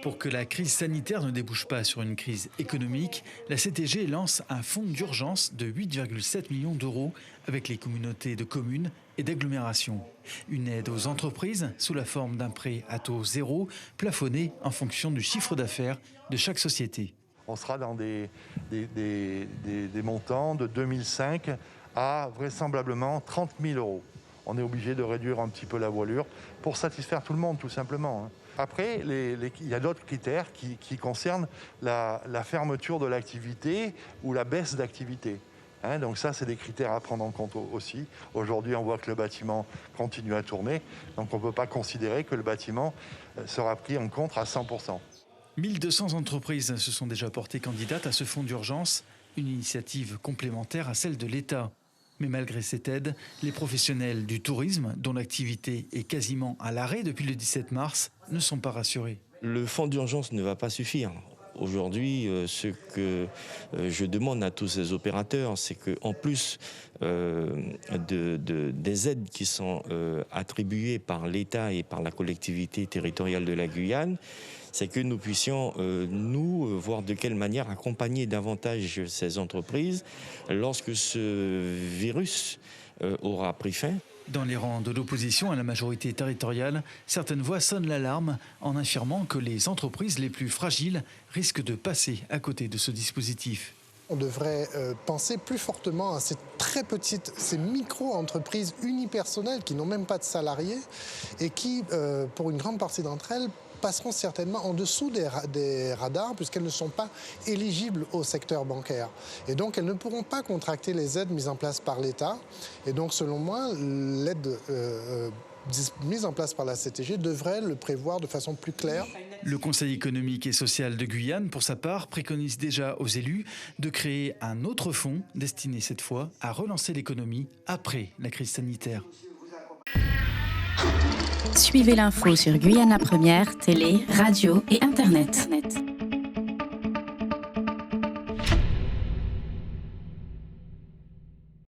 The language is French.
Pour que la crise sanitaire ne débouche pas sur une crise économique, la CTG lance un fonds d'urgence de 8,7 millions d'euros avec les communautés de communes et d'agglomérations. Une aide aux entreprises sous la forme d'un prêt à taux zéro, plafonné en fonction du chiffre d'affaires de chaque société. On sera dans des montants de 2005 à vraisemblablement 30 000 euros. On est obligé de réduire un petit peu la voilure pour satisfaire tout le monde, tout simplement. Après, il y a d'autres critères qui concernent la fermeture de l'activité ou la baisse d'activité. Donc ça, c'est des critères à prendre en compte aussi. Aujourd'hui, on voit que le bâtiment continue à tourner, donc on ne peut pas considérer que le bâtiment sera pris en compte à 100%. 1200 entreprises se sont déjà portées candidates à ce fonds d'urgence, une initiative complémentaire à celle de l'État. Mais malgré cette aide, les professionnels du tourisme, dont l'activité est quasiment à l'arrêt depuis le 17 mars, ne sont pas rassurés. Le fonds d'urgence ne va pas suffire. Aujourd'hui, ce que je demande à tous ces opérateurs, c'est qu'en plus des aides qui sont attribuées par l'État et par la collectivité territoriale de la Guyane, c'est que nous puissions, voir de quelle manière accompagner davantage ces entreprises lorsque ce virus aura pris fin. Dans les rangs de l'opposition à la majorité territoriale, certaines voix sonnent l'alarme en affirmant que les entreprises les plus fragiles risquent de passer à côté de ce dispositif. On devrait penser plus fortement à ces très petites, ces micro-entreprises unipersonnelles qui n'ont même pas de salariés et qui, pour une grande partie d'entre elles, passeront certainement en dessous des radars puisqu'elles ne sont pas éligibles au secteur bancaire. Et donc, elles ne pourront pas contracter les aides mises en place par l'État. Et donc, selon moi, l'aide mise en place par la CTG devrait le prévoir de façon plus claire. Le Conseil économique et social de Guyane, pour sa part, préconise déjà aux élus de créer un autre fonds destiné cette fois à relancer l'économie après la crise sanitaire. Suivez l'info sur Guyana Première, télé, radio et Internet.